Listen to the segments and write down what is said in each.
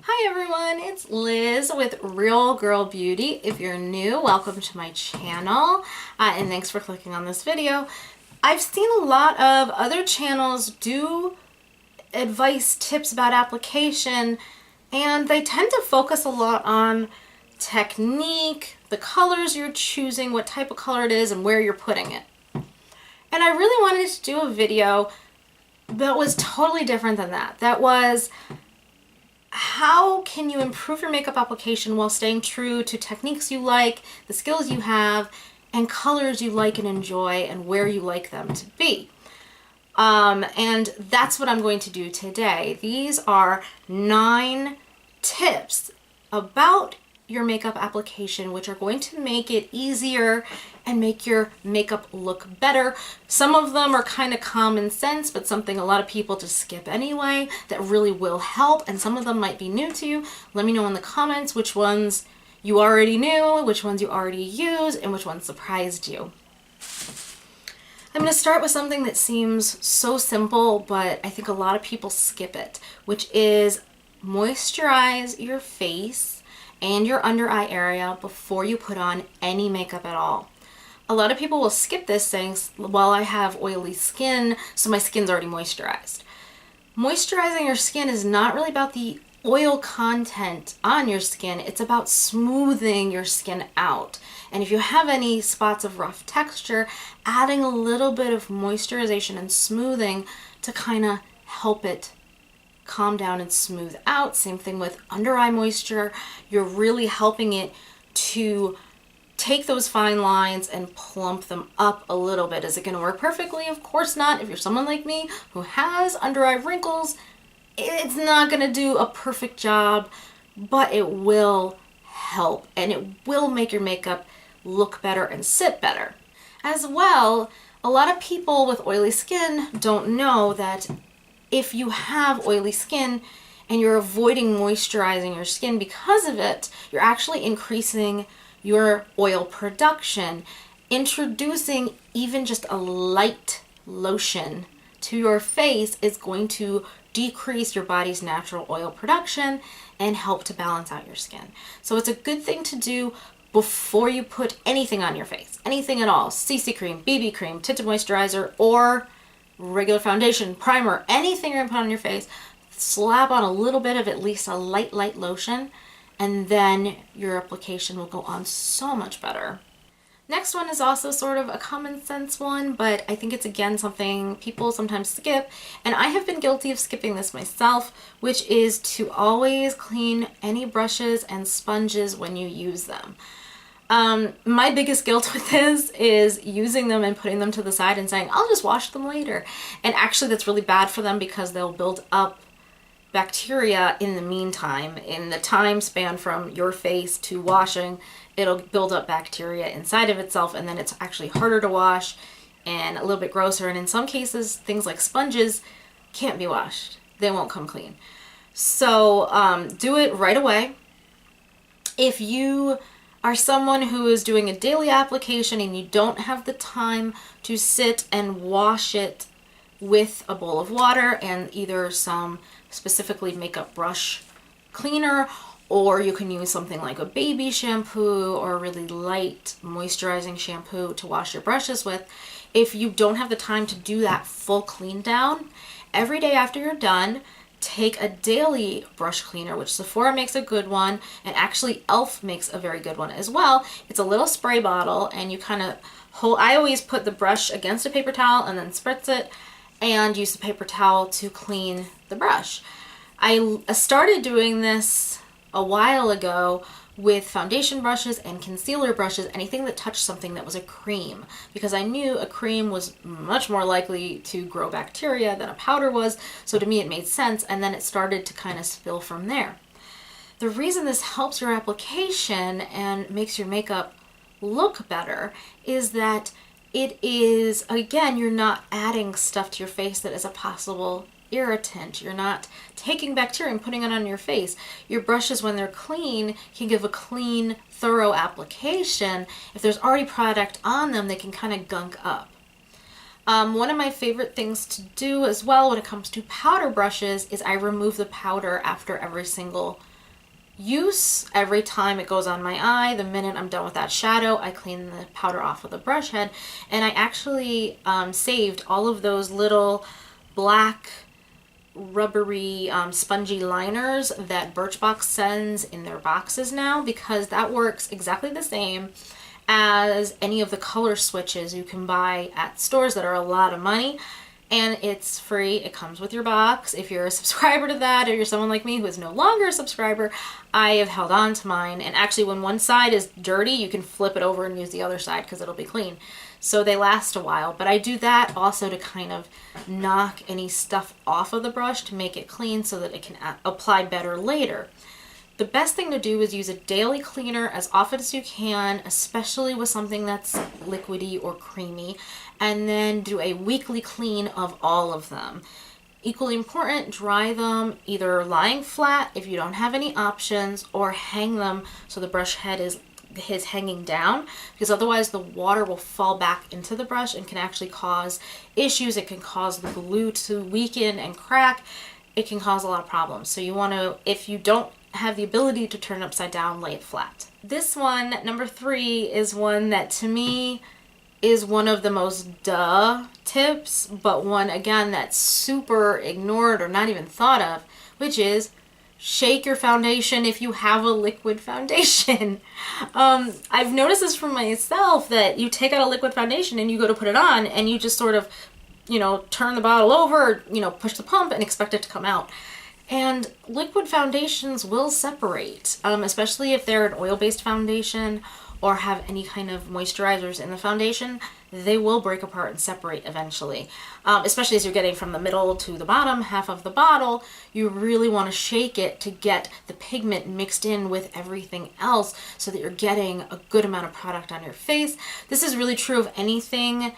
Hi everyone, it's Liz with Real Girl Beauty. If you're new, welcome to my channel and thanks for clicking on this video. I've seen a lot of other channels do advice tips about application, and they tend to focus a lot on technique, the colors you're choosing, what type of color it is, and where you're putting it. And I really wanted to do a video that was totally different than that. That was, how can you improve your makeup application while staying true to techniques you like, the skills you have, and colors you like and enjoy, and where you like them to be. And that's what I'm going to do today. These are 9 tips about your makeup application, which are going to make it easier and make your makeup look better. Some of them are kind of common sense, but something a lot of people just skip anyway that really will help, and some of them might be new to you. Let me know in the comments which ones you already knew, which ones you already use, and which ones surprised you. I'm going to start with something that seems so simple, but I think a lot of people skip it, which is moisturize your face and your under eye area before you put on any makeup at all. A lot of people will skip this saying, well, I have oily skin, so my skin's already moisturized. Moisturizing your skin is not really about the oil content on your skin, it's about smoothing your skin out. And if you have any spots of rough texture, adding a little bit of moisturization and smoothing to kind of help it calm down and smooth out. Same thing with under eye moisture. You're really helping it to take those fine lines and plump them up a little bit. Is it going to work perfectly? Of course not. If you're someone like me who has under eye wrinkles, it's not going to do a perfect job, but it will help and it will make your makeup look better and sit better. As well, a lot of people with oily skin don't know that if you have oily skin and you're avoiding moisturizing your skin because of it, you're actually increasing your oil production. Introducing even just a light lotion to your face is going to decrease your body's natural oil production and help to balance out your skin. So it's a good thing to do before you put anything on your face, anything at all. CC cream, BB cream, tinted moisturizer, or regular foundation, primer, anything you're gonna put on your face, slap on a little bit of at least a light lotion, and then your application will go on so much better. Next one is also sort of a common sense one, but I think it's again something people sometimes skip, and I have been guilty of skipping this myself, which is to always clean any brushes and sponges when you use them. My biggest guilt with this is using them and putting them to the side and saying, I'll just wash them later. And actually that's really bad for them because they'll build up bacteria in the meantime. In the time span from your face to washing, it'll build up bacteria inside of itself, and then it's actually harder to wash and a little bit grosser. And in some cases, things like sponges can't be washed. They won't come clean. So do it right away. If you are someone who is doing a daily application and you don't have the time to sit and wash it with a bowl of water and either some specifically makeup brush cleaner, or you can use something like a baby shampoo or a really light moisturizing shampoo to wash your brushes with. If you don't have the time to do that full clean down, every day after you're done, take a daily brush cleaner, which Sephora makes a good one, and actually e.l.f. makes a very good one as well. It's a little spray bottle, and you kind of hold, I always put the brush against a paper towel and then spritz it and use the paper towel to clean the brush. I started doing this a while ago with foundation brushes and concealer brushes, anything that touched something that was a cream, because I knew a cream was much more likely to grow bacteria than a powder was, so to me it made sense, and then it started to kind of spill from there. The reason this helps your application and makes your makeup look better is that it is, again, you're not adding stuff to your face that is a possible irritant. You're not taking bacteria and putting it on your face. Your brushes, when they're clean, can give a clean, thorough application. If there's already product on them, they can kind of gunk up. One of my favorite things to do as well when it comes to powder brushes is I remove the powder after every single use. Every time it goes on my eye, the minute I'm done with that shadow, I clean the powder off with a brush head. And I actually saved all of those little black rubbery spongy liners that Birchbox sends in their boxes now, because that works exactly the same as any of the color switches you can buy at stores that are a lot of money, and it's free. It comes with your box. If you're a subscriber to that, or you're someone like me who is no longer a subscriber, I have held on to mine, and actually when one side is dirty, you can flip it over and use the other side because it'll be clean. So they last a while, but I do that also to kind of knock any stuff off of the brush to make it clean so that it can apply better later. The best thing to do is use a daily cleaner as often as you can, especially with something that's liquidy or creamy, and then do a weekly clean of all of them. Equally important, dry them either lying flat if you don't have any options, or hang them so the brush head is hanging down, because otherwise the water will fall back into the brush and can actually cause issues. It can cause the glue to weaken and crack. It can cause a lot of problems. So you want to, if you don't have the ability to turn it upside down, lay it flat. This one, number 3, is one that to me is one of the most duh tips, but one again that's super ignored or not even thought of, which is shake your foundation if you have a liquid foundation. I've noticed this for myself, that you take out a liquid foundation and you go to put it on and you just sort of, turn the bottle over, or, push the pump and expect it to come out. And liquid foundations will separate, especially if they're an oil-based foundation or have any kind of moisturizers in the foundation. They will break apart and separate eventually. Especially as you're getting from the middle to the bottom half of the bottle, you really want to shake it to get the pigment mixed in with everything else so that you're getting a good amount of product on your face. This is really true of anything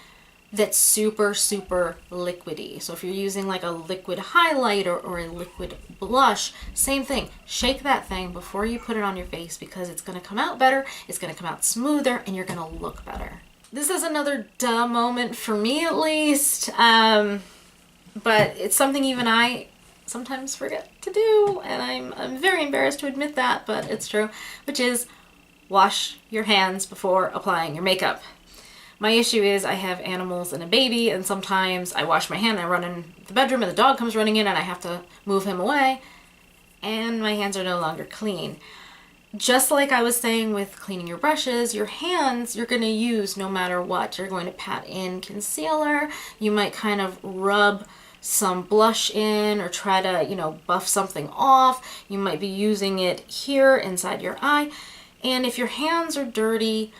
that's super, super liquidy. So if you're using like a liquid highlighter or a liquid blush, same thing. Shake that thing before you put it on your face, because it's gonna come out better, it's gonna come out smoother, and you're gonna look better. This is another duh moment for me, at least, but it's something even I sometimes forget to do, and I'm very embarrassed to admit that, but it's true, which is wash your hands before applying your makeup. My issue is I have animals and a baby, and sometimes I wash my hand and I run in the bedroom and the dog comes running in and I have to move him away, and my hands are no longer clean. Just like I was saying with cleaning your brushes, your hands you're going to use no matter what. You're going to pat in concealer, you might kind of rub some blush in or try to, buff something off. You might be using it here inside your eye, and if your hands are dirty,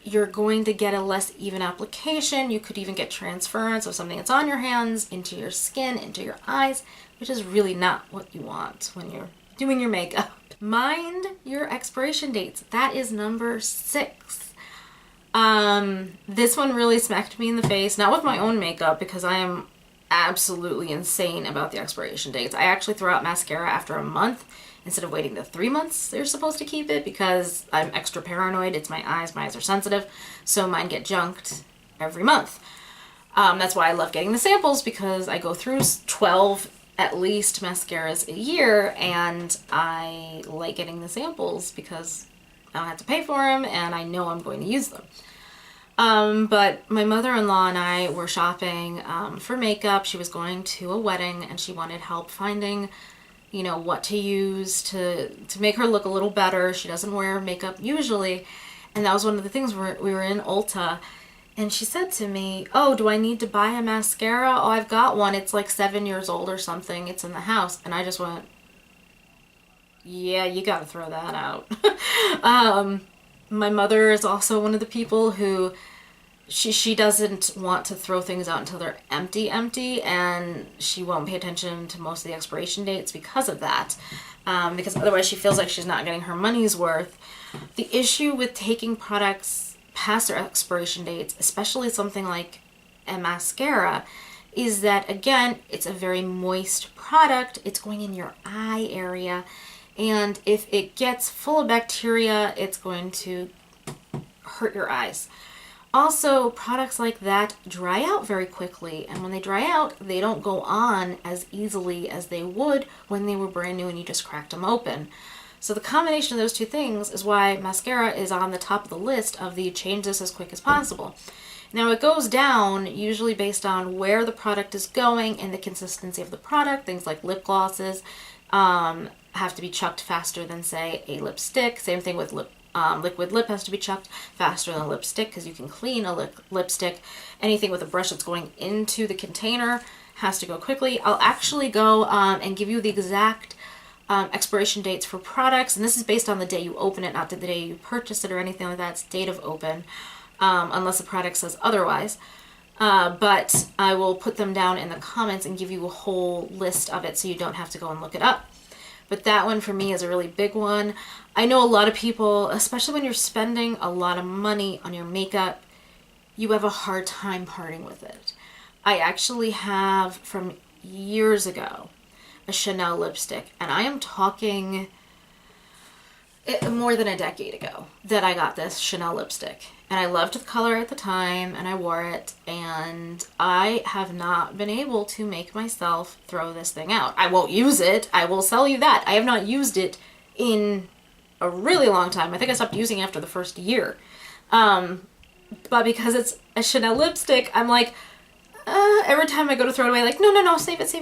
you're going to get a less even application. You could even get transference of something that's on your hands into your skin, into your eyes, which is really not what you want when you're doing your makeup. Mind your expiration dates. That is number 6. This one really smacked me in the face, not with my own makeup, because I am absolutely insane about the expiration dates. I actually throw out mascara after a month instead of waiting the 3 months they're supposed to keep it, because I'm extra paranoid. It's my eyes are sensitive, so mine get junked every month. That's why I love getting the samples, because I go through 12 at least mascaras a year, and I like getting the samples because I don't have to pay for them and I know I'm going to use them. But my mother-in-law and I were shopping for makeup. She was going to a wedding and she wanted help finding what to use to make her look a little better. She doesn't wear makeup usually. And that was one of the things where we were in Ulta, and she said to me, "Oh, do I need to buy a mascara? Oh, I've got one. It's like 7 years old or something. It's in the house." And I just went, yeah, you gotta throw that out. My mother is also one of the people who she doesn't want to throw things out until they're empty, and she won't pay attention to most of the expiration dates because of that, because otherwise she feels like she's not getting her money's worth. The issue with taking products past their expiration dates, especially something like a mascara, is that, again, it's a very moist product. It's going in your eye area, and if it gets full of bacteria, it's going to hurt your eyes. Also, products like that dry out very quickly, and when they dry out, they don't go on as easily as they would when they were brand new and you just cracked them open. So the combination of those two things is why mascara is on the top of the list of the change this as quick as possible. Now it goes down usually based on where the product is going and the consistency of the product. Things like lip glosses have to be chucked faster than, say, a lipstick. Same thing with liquid lip has to be chucked faster than a lipstick because you can clean a lipstick. Anything with a brush that's going into the container has to go quickly. I'll actually go and give you the exact expiration dates for products, and this is based on the day you open it, not the day you purchase it or anything like that. It's date of open, unless the product says otherwise. But I will put them down in the comments and give you a whole list of it so you don't have to go and look it up. But that one for me is a really big one. I know a lot of people, especially when you're spending a lot of money on your makeup, you have a hard time parting with it. I actually have, from years ago, a Chanel lipstick, and I am talking more than a decade ago that I got this Chanel lipstick, and I loved the color at the time and I wore it, and I have not been able to make myself throw this thing out. I won't use it, I will tell you that. I have not used it in a really long time. I think I stopped using it after the first year. But because it's a Chanel lipstick, I'm like, every time I go to throw it away, like, no, save it.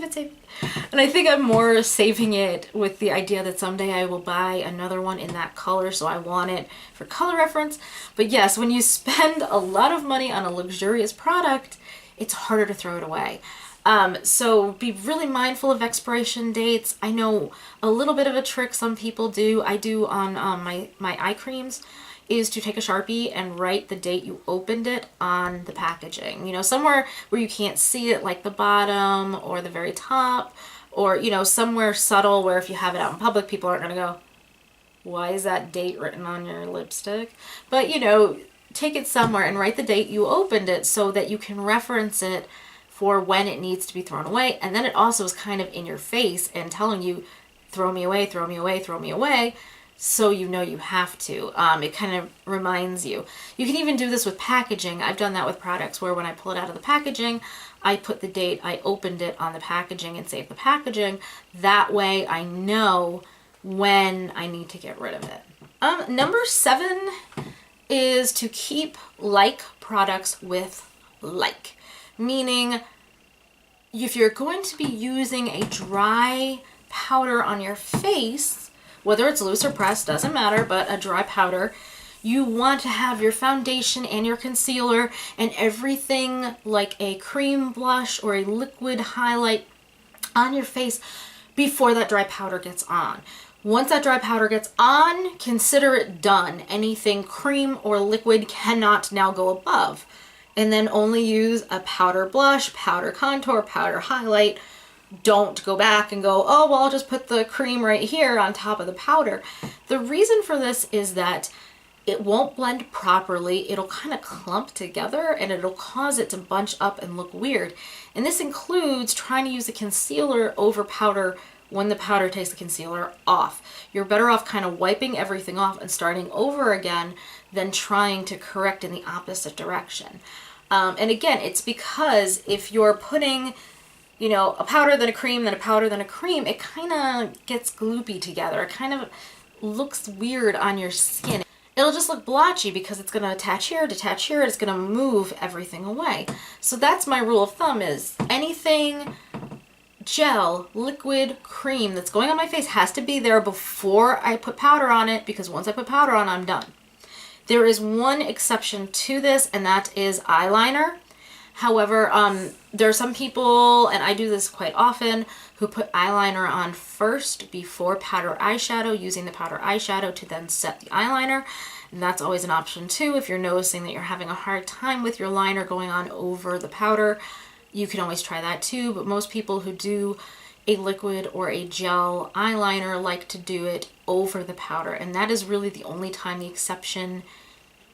And I think I'm more saving it with the idea that someday I will buy another one in that color, so I want it for color reference. But yes, when you spend a lot of money on a luxurious product, it's harder to throw it away. So be really mindful of expiration dates. I know a little bit of a trick some people do. I do on my eye creams, is to take a Sharpie and write the date you opened it on the packaging. You know, somewhere where you can't see it, like the bottom or the very top, or, you know, somewhere subtle where if you have it out in public, people aren't going to go, why is that date written on your lipstick? But, you know, take it somewhere and write the date you opened it so that you can reference it for when it needs to be thrown away. And then it also is kind of in your face and telling you, throw me away, throw me away, throw me away. So you know you have to. It kind of reminds you. You can even do this with packaging. I've done that with products where when I pull it out of the packaging, I put the date I opened it on the packaging and save the packaging. That way I know when I need to get rid of it. Number 7 is to keep like products with like. Meaning, if you're going to be using a dry powder on your face, whether it's loose or pressed, doesn't matter, but a dry powder, you want to have your foundation and your concealer and everything like a cream blush or a liquid highlight on your face before that dry powder gets on. Once that dry powder gets on, consider it done. Anything cream or liquid cannot now go above. And then only use a powder blush, powder contour, powder highlight. Don't go back and go, oh, well, I'll just put the cream right here on top of the powder. The reason for this is that it won't blend properly. It'll kind of clump together and it'll cause it to bunch up and look weird. And this includes trying to use the concealer over powder when the powder takes the concealer off. You're better off kind of wiping everything off and starting over again than trying to correct in the opposite direction. And again, it's because if you're putting, you know, a powder then a cream, then a powder then a cream, it kind of gets gloopy together. It kind of looks weird on your skin. It'll just look blotchy because it's going to attach here, detach here, it's going to move everything away. So that's my rule of thumb, is anything gel, liquid, cream that's going on my face has to be there before I put powder on it, because once I put powder on, I'm done. There is one exception to this, and that is eyeliner. However, there are some people, and I do this quite often, who put eyeliner on first before powder eyeshadow, using the powder eyeshadow to then set the eyeliner. And that's always an option too. If you're noticing that you're having a hard time with your liner going on over the powder, you can always try that too. But most people who do a liquid or a gel eyeliner like to do it over the powder. And that is really the only time the exception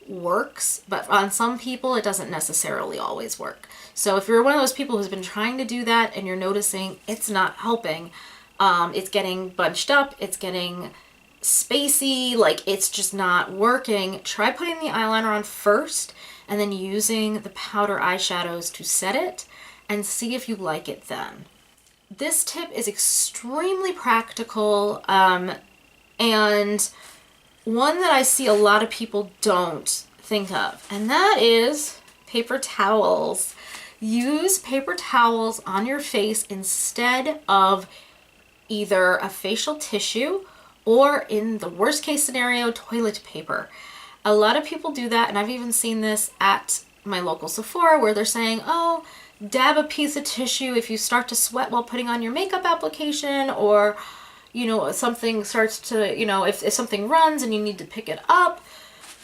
works, but on some people it doesn't necessarily always work. So if you're one of those people who's been trying to do that and you're noticing it's not helping, it's getting bunched up, it's getting spacey, like it's just not working, try putting the eyeliner on first and then using the powder eyeshadows to set it and see if you like it then. This tip is extremely practical and one that I see a lot of people don't think of, and that is paper towels. Use paper towels on your face instead of either a facial tissue or, in the worst case scenario, toilet paper. A lot of people do that, and I've even seen this at my local Sephora where they're saying, oh, dab a piece of tissue if you start to sweat while putting on your makeup application, or, you know, something starts to, you know, if something runs and you need to pick it up,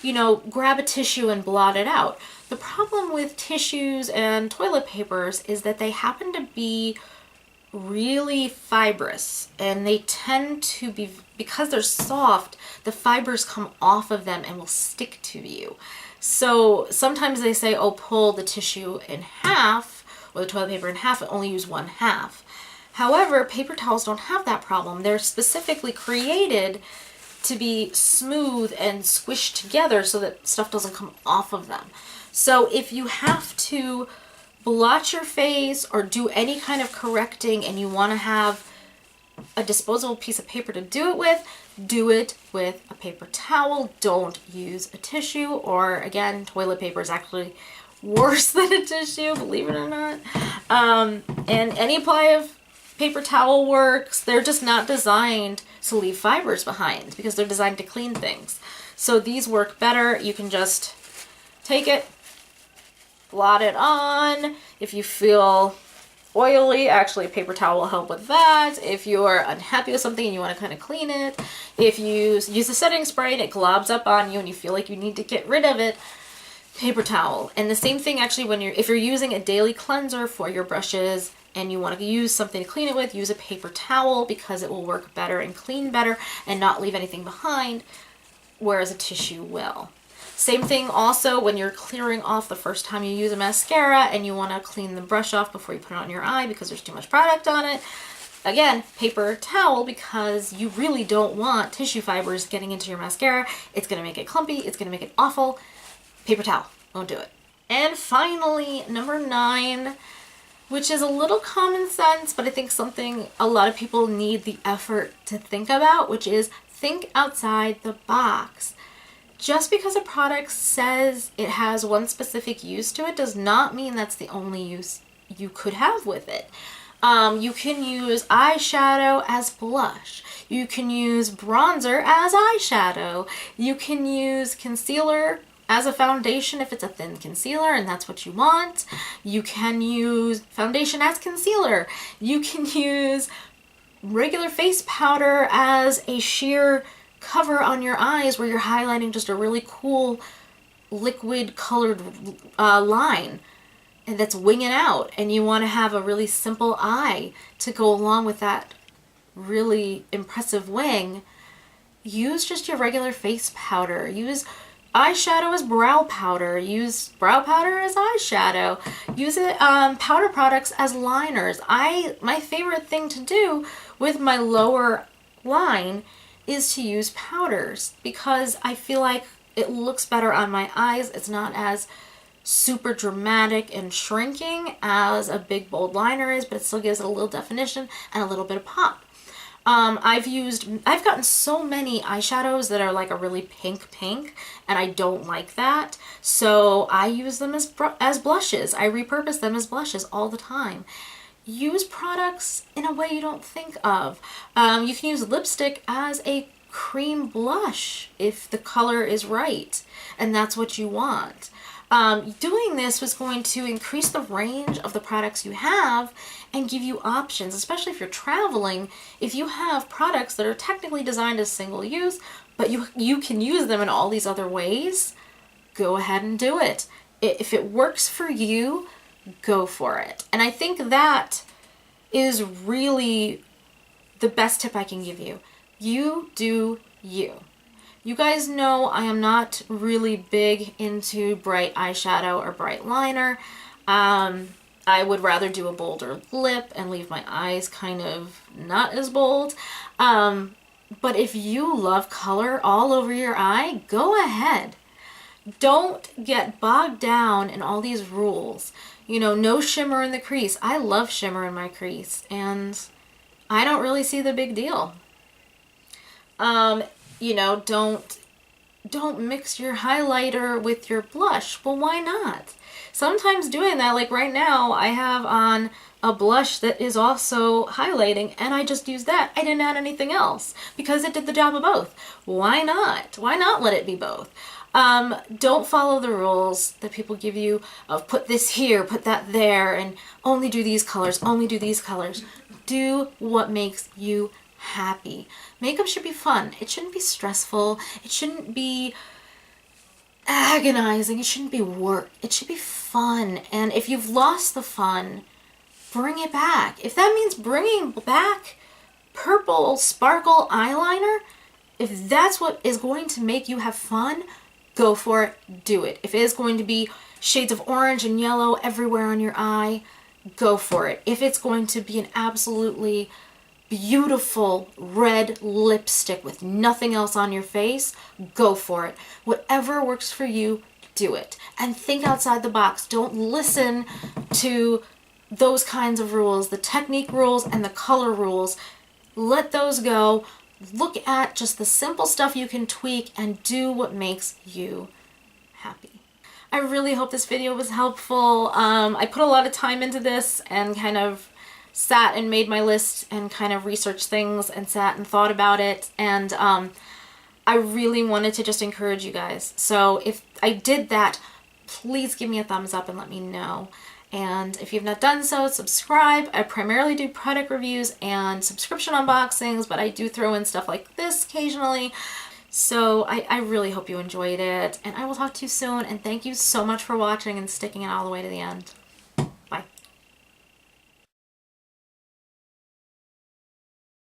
you know, grab a tissue and blot it out. The problem with tissues and toilet papers is that they happen to be really fibrous, and they tend to be, because they're soft, the fibers come off of them and will stick to you. So sometimes they say, oh, pull the tissue in half or the toilet paper in half and only use one half. However, paper towels don't have that problem. They're specifically created to be smooth and squished together so that stuff doesn't come off of them. So if you have to blot your face or do any kind of correcting and you want to have a disposable piece of paper to do it with a paper towel. Don't use a tissue, or again, toilet paper is actually worse than a tissue, believe it or not. And any ply of paper towel works. They're just not designed to leave fibers behind because they're designed to clean things. So these work better. You can just take it, blot it on. If you feel oily, actually a paper towel will help with that. If you're unhappy with something and you want to kind of clean it, if you use a setting spray and it globs up on you and you feel like you need to get rid of it, paper towel. And the same thing actually when if you're using a daily cleanser for your brushes and you want to use something to clean it with, use a paper towel because it will work better and clean better and not leave anything behind, whereas a tissue will. Same thing also when you're clearing off the first time you use a mascara and you want to clean the brush off before you put it on your eye because there's too much product on it. Again, paper towel, because you really don't want tissue fibers getting into your mascara. It's going to make it clumpy. It's going to make it awful. Paper towel. Won't do it. And finally, number 9, which is a little common sense, but I think something a lot of people need the effort to think about, which is think outside the box. Just because a product says it has one specific use to it does not mean that's the only use you could have with it. You can use eyeshadow as blush. You can use bronzer as eyeshadow. You can use concealer as a foundation if it's a thin concealer and that's what you want. You can use foundation as concealer. You can use regular face powder as a sheer cover on your eyes where you're highlighting just a really cool liquid colored line and that's winging out, and you want to have a really simple eye to go along with that really impressive wing. Use just your regular face powder. Use eyeshadow as brow powder. Use brow powder as eyeshadow. Use it powder products as liners. My favorite thing to do with my lower line is to use powders because I feel like it looks better on my eyes. It's not as super dramatic and shrinking as a big bold liner is, but it still gives it a little definition and a little bit of pop. I've gotten so many eyeshadows that are like a really pink, and I don't like that. So I use them as blushes. I repurpose them as blushes all the time. Use products in a way you don't think of. You can use lipstick as a cream blush if the color is right and that's what you want. Doing this was going to increase the range of the products you have and give you options, especially if you're traveling. If you have products that are technically designed as single use, but you can use them in all these other ways, go ahead and do it. If it works for you, go for it. And I think that is really the best tip I can give you. You do you. You guys know I am not really big into bright eyeshadow or bright liner. I would rather do a bolder lip and leave my eyes kind of not as bold. But if you love color all over your eye, go ahead. Don't get bogged down in all these rules. You know, no shimmer in the crease. I love shimmer in my crease, and I don't really see the big deal. You know, don't mix your highlighter with your blush. Well, why not? Sometimes doing that, like right now, I have on a blush that is also highlighting, and I just used that. I didn't add anything else because it did the job of both. Why not? Why not let it be both? Don't follow the rules that people give you of put this here, put that there, and only do these colors, only do these colors. Do what makes you happy. Makeup should be fun. It shouldn't be stressful. It shouldn't be agonizing. It shouldn't be work. It should be fun. And if you've lost the fun, bring it back. If that means bringing back purple sparkle eyeliner, if that's what is going to make you have fun, go for it, do it. If it is going to be shades of orange and yellow everywhere on your eye, go for it. If it's going to be an absolutely beautiful red lipstick with nothing else on your face, go for it. Whatever works for you, do it. And think outside the box. Don't listen to those kinds of rules, the technique rules and the color rules. Let those go. Look at just the simple stuff you can tweak and do what makes you happy. I really hope this video was helpful. I put a lot of time into this and kind of sat and made my list and kind of researched things and sat and thought about it. And I really wanted to just encourage you guys. So if I did that, please give me a thumbs up and let me know. And if you've not done so, subscribe. I primarily do product reviews and subscription unboxings, but I do throw in stuff like this occasionally. So I really hope you enjoyed it, and I will talk to you soon, and thank you so much for watching and sticking it all the way to the end.